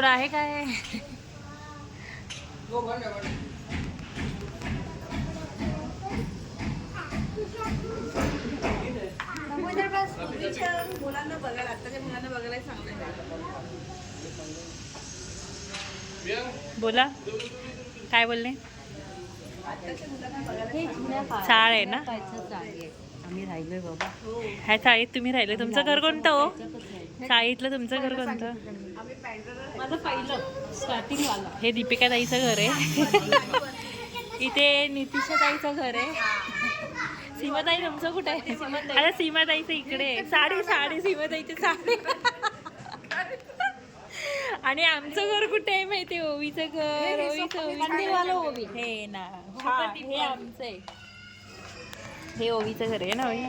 कोण आहे काय? मुलांना बघायला आताच्या मुलांना बघायला चांगलं बोला काय बोलले? चाळ आहे ना? आम्ही राहिलोय बाबा. ह्या चाळीत तुम्ही राहिले. तुमचं घर कोणतं हो? चाळीतलं तुमचं घर कोणतं? माझं पहिलं स्टार्टिंग वाला. हे दीपिका ताईचं घर आहे. इथे नितिशा ताईचं घर आहे. सीमाताई तुमचं कुठे आहे? आता सीमाताईचं इकडे आहे. साडी सीमाताईची साडी. आणि आमचं घर कुठे आहे माहिती? ओवीचं घर. ओवी हे ना, हे आमचं आहे. हे ओवीचं घर आहे ना. ओवी